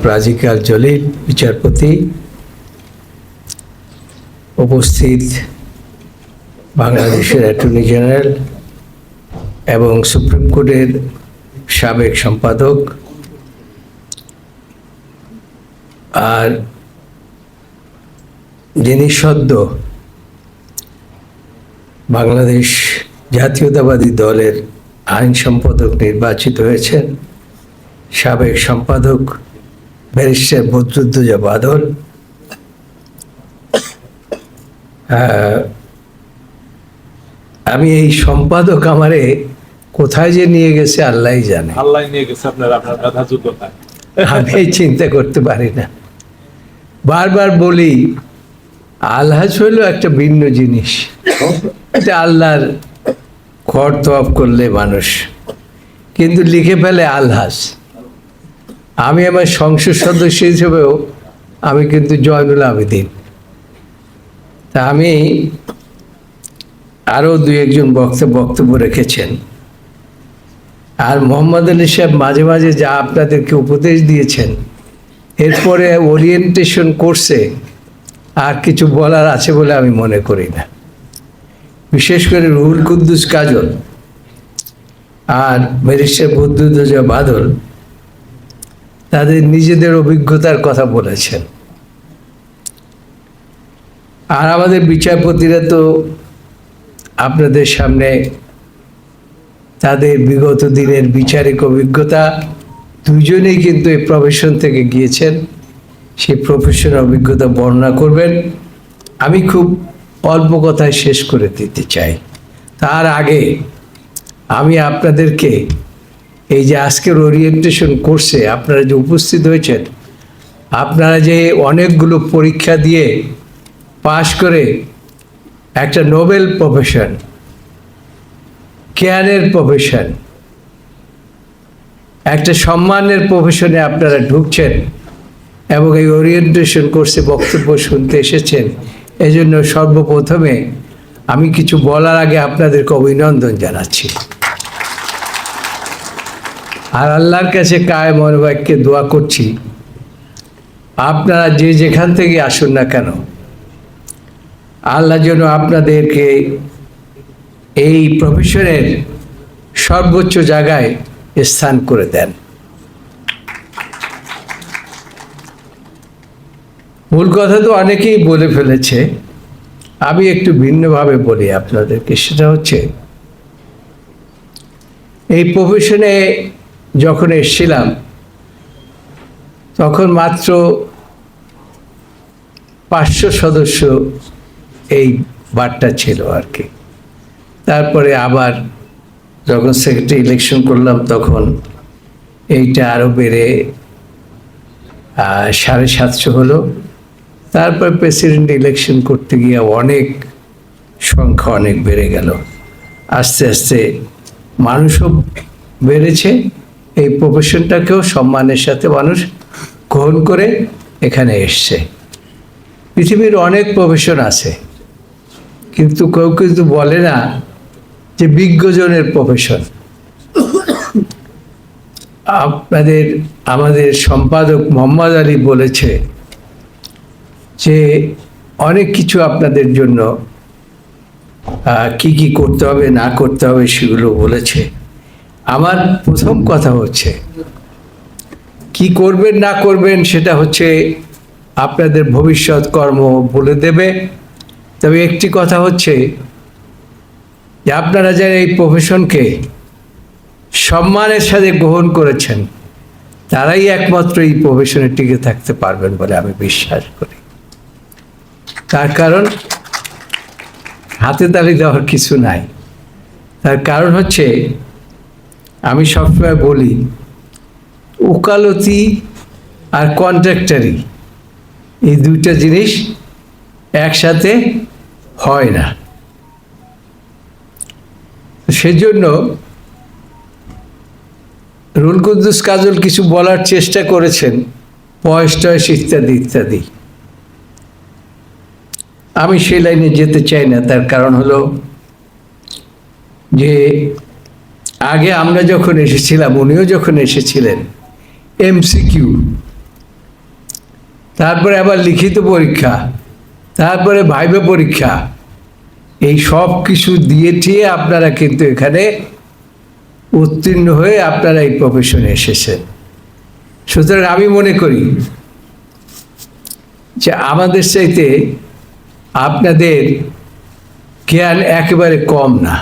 জনাব রাজিকাল জলিল বিচারপতি, উপস্থিত বাংলাদেশের অ্যাটর্নি জেনারেল এবং সুপ্রিম কোর্টের সাবেক সম্পাদক, আর যিনি সদ্য বাংলাদেশ জাতীয়তাবাদী দলের আইন সম্পাদক নির্বাচিত হয়েছেন, সাবেক সম্পাদক ব্যারিস্টার বদরুদ্দোজা বাদল, আমি এই সম্পাদক আমারে কোথায় যে নিয়ে গেছে আল্লাহ জানে। আল্লাহ নিয়ে গেছে আপনার মেধা যোগ্যতায়। আমি চিন্তা করতে পারি না। বারবার বলি আলহাজ হইল একটা ভিন্ন জিনিস। এটা আল্লাহর খড় তওয়াব করলে মানুষ, কিন্তু লিখে ফেলে আলহাজ। আমি আমার সংসদ সদস্য হিসেবেও আমি কিন্তু জয়নুল আবেদিন। তা আমি আরও দুই একজন বক্তব্য রেখেছেন। আর মোহাম্মদ আলী সাহেব মাঝে মাঝে যা আপনাদেরকে উপদেশ দিয়েছেন, এরপরে ওরিয়েন্টেশন কোর্সে আর কিছু বলার আছে বলে আমি মনে করি না। বিশেষ করে রুহুল কুদ্দুস কাজল আর ব্যারিস্টার বদরুদ্দোজা বাদল তাদের নিজেদের অভিজ্ঞতার কথা বলেছেন। আর আমাদের বিচারপতিরা তো আপনাদের সামনে তাদের বিগত দিনের বিচারিক অভিজ্ঞতা, দুইজনেই কিন্তু এই প্রফেশন থেকে গিয়েছেন, সেই প্রফেশনের অভিজ্ঞতা বর্ণনা করবেন। আমি খুব অল্প কথায় শেষ করে দিতে চাই। তার আগে আমি আপনাদেরকে এই যে আজকের ওরিয়েন্টেশন কোর্সে আপনারা যে উপস্থিত হয়েছেন, আপনারা যে অনেকগুলো পরীক্ষা দিয়ে পাশ করে একটা নোবেল প্রফেশন, জ্ঞানের প্রফেশন, একটা সম্মানের প্রফেশনে আপনারা ঢুকছেন এবং এই ওরিয়েন্টেশন কোর্সে বক্তব্য শুনতে এসেছেন, এজন্য সর্বপ্রথমে আমি কিছু বলার আগে আপনাদেরকে অভিনন্দন জানাচ্ছি। আর আল্লাহর কাছে কায়ে মনোবাক্যে দোয়া করছি, আপনারা যে যেখান থেকে আসুন না কেন, আল্লাহ যেন আপনাদেরকে এই প্রফেশনের সর্বোচ্চ জায়গায় স্থান করে দেন। মূল কথা তো অনেকেই বলে ফেলেছে, আমি একটু ভিন্নভাবে বলি আপনাদেরকে। সেটা হচ্ছে, এই প্রফেশনে যখন এসেছিলাম তখন মাত্র 500 সদস্য এই বারটা ছিল আর কি। তারপরে আবার যখন সেক্রেটারি ইলেকশন করলাম তখন এইটা আরও বেড়ে 750 হলো। তারপর প্রেসিডেন্ট ইলেকশন করতে গিয়ে অনেক সংখ্যা অনেক বেড়ে গেল। আস্তে আস্তে মানুষও বেড়েছে, এই প্রফেশনটাকেও সম্মানের সাথে মানুষ গ্রহণ করে এখানে এসছে। পৃথিবীর অনেক প্রফেশন আছে, কিন্তু কেউ কিন্তু বলে না যে বিজ্ঞজনের প্রফেশন। আমাদের সম্পাদক মোহাম্মদ আলী বলেছে যে অনেক কিছু আপনাদের জন্য কি কি করতে হবে না করতে হবে সেগুলো বলেছে। আমার প্রথম কথা হচ্ছে, কি করবেন না করবেন সেটা হচ্ছে আপনাদের ভবিষ্যৎ কর্ম বলে দেবে। তবে একটি কথা হচ্ছে যে আপনারা যারা এই প্রফেশনকে সম্মানের সাথে গ্রহণ করেছেন, তারাই একমাত্র এই প্রফেশনে টিকে থাকতে পারবেন বলে আমি বিশ্বাস করি। তার কারণ হাতে তালি দেওয়ার কিছু নাই। তার কারণ হচ্ছে, আমি সবসময় বলি, ওকালতি আর কন্ট্রাক্টারি এই দুইটা জিনিস একসাথে হয় না। সেজন্য রুহুল কুদ্দুস কাজল কিছু বলার চেষ্টা করেছেন, বয়স টয়স ইত্যাদি ইত্যাদি। আমি সেই লাইনে যেতে চাই না। তার কারণ হলো যে আগে আমরা যখন এসেছিলাম, উনিও যখন এসেছিলেন, MCQ তারপরে আবার লিখিত পরীক্ষা, তারপরে ভাইভা পরীক্ষা, এই সব কিছু দিয়ে টিয়ে আপনারা কিন্তু এখানে উত্তীর্ণ হয়ে আপনারা এই প্রফেশনে এসেছেন। সুতরাং আমি মনে করি যে আমাদের চাইতে আপনাদের জ্ঞান একেবারে কম না,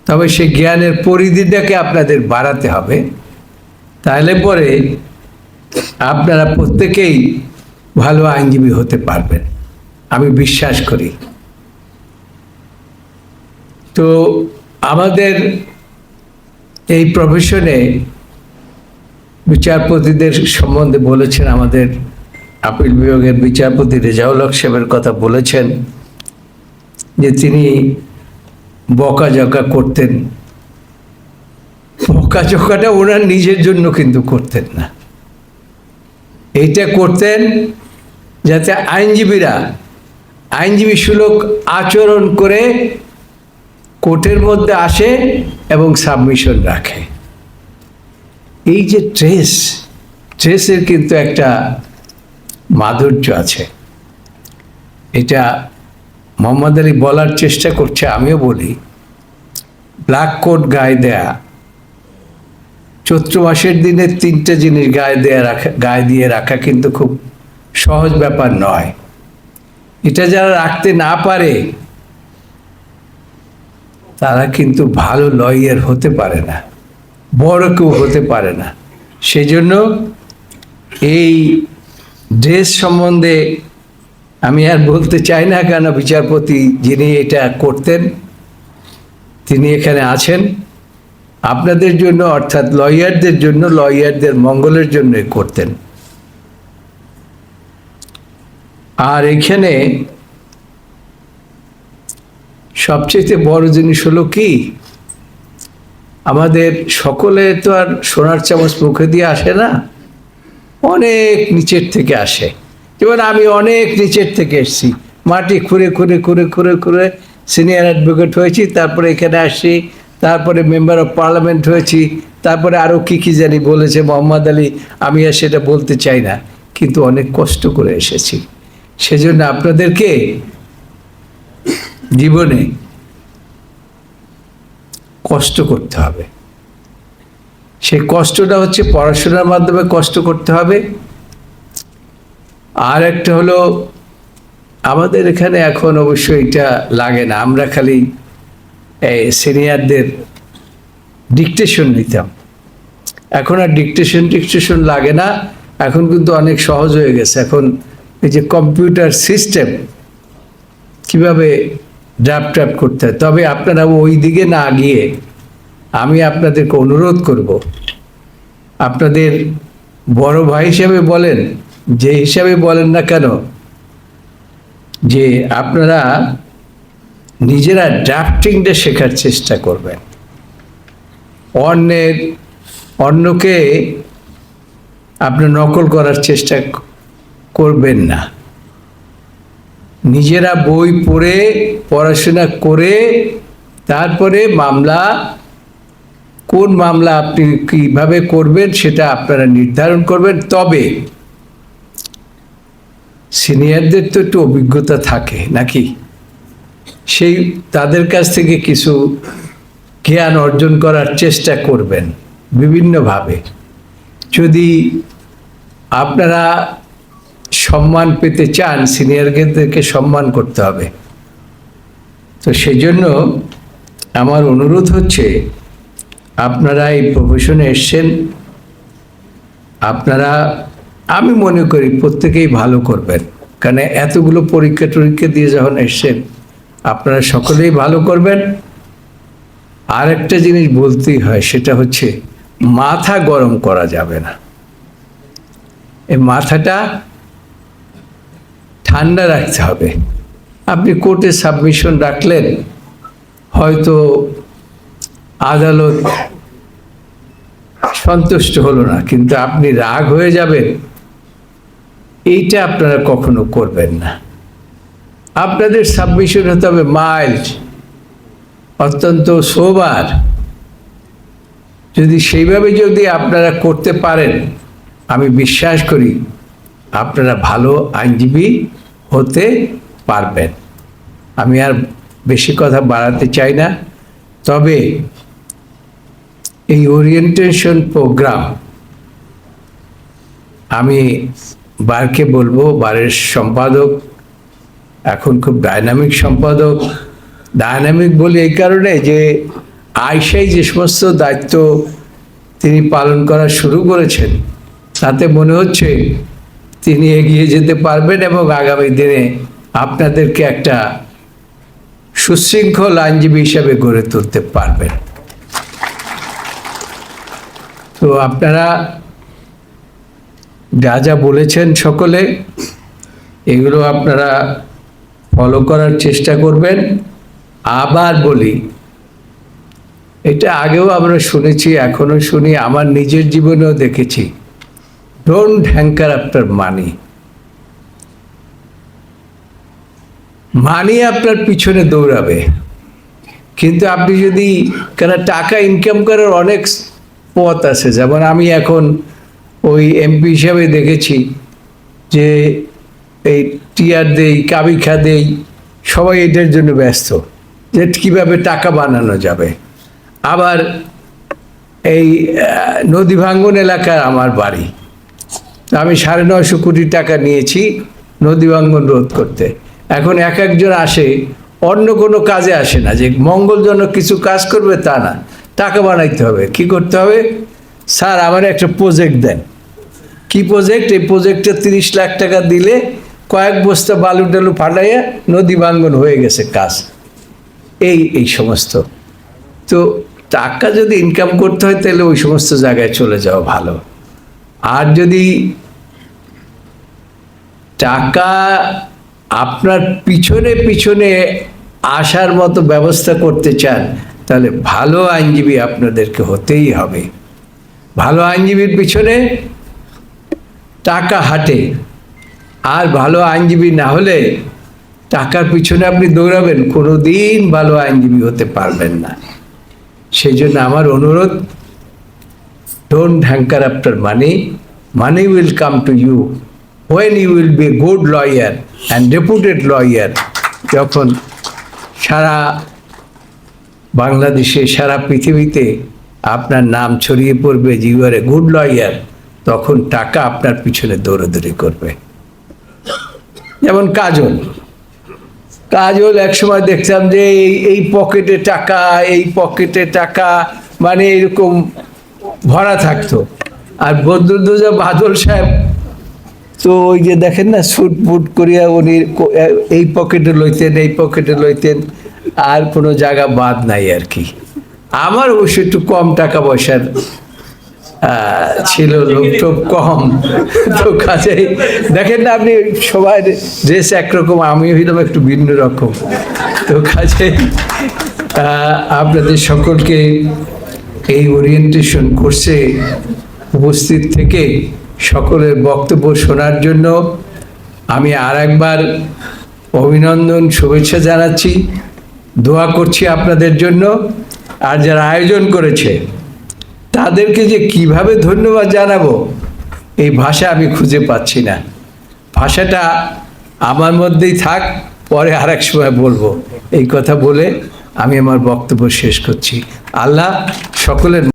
তবে সেই জ্ঞানের পরিধিটাকে আপনাদের বাড়াতে হবে। তাহলে পরে আপনারা প্রত্যেকেই ভালো আইনজীবী হতে পারবেন, আমি বিশ্বাস করি। তো আমাদের এই প্রফেশনে বিচারপতিদের সম্বন্ধে বলেছেন, আমাদের আপিল বিভাগের বিচারপতি রেজাউল হক সাহেবের কথা বলেছেন যে তিনি বকাঝকা করতেন। বকাঝকাটা ওনার নিজের জন্য কিন্তু করতেন না, এইটা করতেন যাতে আইনজীবীরা আইনজীবী সুলভ আচরণ করে কোর্টের মধ্যে আসে এবং সাবমিশন রাখে। এই যে ট্রেসের কিন্তু একটা মাধুর্য আছে, এটা মোহাম্মদ আলী বলার চেষ্টা করছে, আমিও বলি। ব্ল্যাক কোট গায়ে দেয়া, চৈত্র মাসের দিনে 3টে জিনিস গায়ে দিয়ে রাখা কিন্তু খুব সহজ ব্যাপার নয়। এটা যারা রাখতে না পারে তারা কিন্তু ভালো লয়ার হতে পারে না, বড় কেউ হতে পারে না। সেজন্য এই ড্রেস সম্বন্ধে আমি আর বলতে চাই না, কেন বিচারপতি যিনি এটা করতেন তিনি এখানে আছেন আপনাদের জন্য, অর্থাৎ লয়ারদের জন্য, লয়ারদের মঙ্গলের জন্যই করতেন। আর এখানে সবচেয়ে বড় জিনিস হলো কি, আমাদের সকলে তো আর সোনার চামচ মুখে দিয়ে আসে না, অনেক নিচের থেকে আসে। যেমন আমি অনেক নিচের থেকে এসেছি, মাটি খুঁড়ে খুঁড়ে খুঁড়ে খুঁড়ে খুঁড়ে সিনিয়র অ্যাডভোকেট হয়েছি, তারপরে এখানে আসছি, তারপরে মেম্বার অফ পার্লামেন্ট হয়েছি, তারপরে আরও কী জানি বলেছে মোহাম্মদ আলী, আমি আর সেটা বলতে চাই না, কিন্তু অনেক কষ্ট করে এসেছি। সেজন্য আপনাদেরকে জীবনে কষ্ট করতে হবে। সেই কষ্টটা হচ্ছে পড়াশোনার মাধ্যমে কষ্ট করতে হবে। আর একটা হলো, আমাদের এখানে এখন অবশ্য এটা লাগে না, আমরা খালি সিনিয়রদের ডিকটেশন নিতাম, এখন আর ডিকটেশন লাগে না, এখন কিন্তু অনেক সহজ হয়ে গেছে। এখন এই যে কম্পিউটার সিস্টেম, কিভাবে ড্রাফট করতে হয়। তবে আপনারা ওই দিকে না গিয়ে আমি আপনাদেরকে অনুরোধ করব, আপনাদের বড় ভাই হিসাবে বলেন, যে হিসাবে বলেন না কেন, যে আপনারা নিজেরা ড্রাফটিংটা শেখার চেষ্টা করবেন। অন্যকে আপনি নকল করার চেষ্টা করবেন না। নিজেরা বই পড়ে পড়াশোনা করে তারপরে কোন মামলা আপনি কিভাবে করবেন সেটা আপনারা নির্ধারণ করবেন। তবে সিনিয়রদের তো একটু অভিজ্ঞতা থাকে নাকি, তাদের কাছ থেকে কিছু জ্ঞান অর্জন করার চেষ্টা করবেন বিভিন্নভাবে। যদি আপনারা সম্মান পেতে চান, সিনিয়রদেরকে সম্মান করতে হবে। তো সেই জন্য আমার অনুরোধ হচ্ছে, আপনারা এই প্রফেশনে এসছেন, আপনারা আমি মনে করি প্রত্যেকেই ভালো করবেন, কারণ এতগুলো পরীক্ষা টরীক্ষা দিয়ে যখন এসছেন আপনারা সকলেই ভালো করবেন। আর একটা জিনিস বলতেই হয়, সেটা হচ্ছে মাথা গরম করা যাবে না। এই মাথাটা ঠান্ডা রাখতে হবে। আপনি কোর্টে সাবমিশন রাখলেন, হয়তো আদালত সন্তুষ্ট হলো না, কিন্তু আপনি রাগ হয়ে যাবেন, এইটা আপনারা কখনো করবেন না। আপনাদের সাবমিশন হতে হবে মাইল্ড, অত্যন্ত সোবার। যদি সেইভাবে যদি আপনারা করতে পারেন, আমি বিশ্বাস করি আপনারা ভালো আইনজীবী হতে পারবেন। আমি আর বেশি কথা বাড়াতে চাই না, তবে এই ওরিয়েন্টেশন প্রোগ্রাম আমি বারকে বলবো, বারের সম্পাদক এখন খুব ডাইনামিক সম্পাদক। ডাইনামিক বলি এই কারণে যে আয়সাই যে সমস্ত দায়িত্ব তিনি পালন করা শুরু করেছেন, তাতে মনে হচ্ছে তিনি এগিয়ে যেতে পারবেন এবং আগামী দিনে আপনাদেরকে একটা সুশৃঙ্খল আইনজীবী হিসাবে গড়ে তুলতে পারবেন। তো আপনারা যা যা বলেছেন সকলে, এগুলো আপনারা ফলো করার চেষ্টা করবেন। আবার বলি, এটা আগেও আমরা শুনেছি, এখনো শুনি, আমার নিজের জীবনেও দেখেছি, ডোন্ট হ্যাঙ্কার আফটার মানি। মানি আপনার পিছনে দৌড়াবে, কিন্তু আপনি যদি, কেন টাকা ইনকাম করার অনেক পথ আছে। যেমন আমি এখন ওই এমপি হিসাবে দেখেছি যে এই টিআর দেই, কাবিখা দেই, সবাই এটার জন্য ব্যস্ত যে কীভাবে টাকা বানানো যাবে। আবার এই নদী ভাঙ্গন এলাকার আমার বাড়ি, আমি 950 কোটি টাকা নিয়েছি নদী ভাঙ্গন রোধ করতে। এখন এক একজন আসে, অন্য কোনো কাজে আসে না, যে মঙ্গলজনক কিছু কাজ করবে তা না, টাকা বানাইতে হবে। কি করতে হবে? স্যার আমার একটা প্রজেক্ট দেন। কি প্রজেক্ট? এই প্রজেক্টে 30 লাখ টাকা দিলে কয়েক বস্তা বালু টালু ফাটাইয়া নদী ভাঙ্গন হয়ে গেছে কাজ। এই সমস্ত। তো টাকা যদি ইনকাম করতে হয় তাহলে ওই সমস্ত জায়গায় চলে যাওয়া ভালো। আর যদি টাকা আপনার পিছনে পিছনে আসার মতো ব্যবস্থা করতে চান, তাহলে ভালো আইনজীবী আপনাদেরকে হতেই হবে। ভালো আইনজীবীর পিছনে টাকা হাঁটে, আর ভালো আইনজীবী না হলে টাকার পিছনে আপনি দৌড়াবেন, কোনোদিন ভালো আইনজীবী হতে পারবেন না। সেই জন্য আমার অনুরোধ, don't hanker after money, money will come to you when you will be a good lawyer and reputed lawyer। যখন সারা বাংলাদেশে, সারা পৃথিবীতে আপনার নাম ছড়িয়ে পড়বে যে you are a good lawyer, তখন টাকা আপনার পিছনে দৌড়াদৌড়ি করবে। যেমন কাজল একসময় দেখতাম যে এই পকেটে টাকা, এই পকেটে টাকা, মানে এরকম ভরা থাকতো। আর বদরুদ্দোজা বাদল সাহেব তো ওই যে দেখেন না, সুট বুট করিয়া উনি এই পকেটে লইতেন, এই পকেটে লইতেন, আর কোনো জায়গা বাদ নাই আর কি। আমার অবশ্য একটু কম টাকা পয়সার ছিল, লোকটোক কম, তো কাজেই দেখেন না আপনি, সবাই ড্রেস একরকম, আমি হইলাম একটু ভিন্ন রকম। তো কাজেই আপনাদের সকলকে এই ওরিয়েন্টেশন কোর্সে উপস্থিত থেকে সকলের বক্তব্য শোনার জন্য আমি আর একবার অভিনন্দন, শুভেচ্ছা জানাচ্ছি, দোয়া করছি আপনাদের জন্য। আর যারা আয়োজন করেছে তাদেরকে যে কিভাবে ধন্যবাদ জানাবো, এই ভাষা আমি খুঁজে পাচ্ছি না। ভাষাটা আমার মধ্যেই থাক, পরে আর এক সময় বলবো। এই কথা বলে আমি আমার বক্তব্য শেষ করছি। আল্লাহ সকলের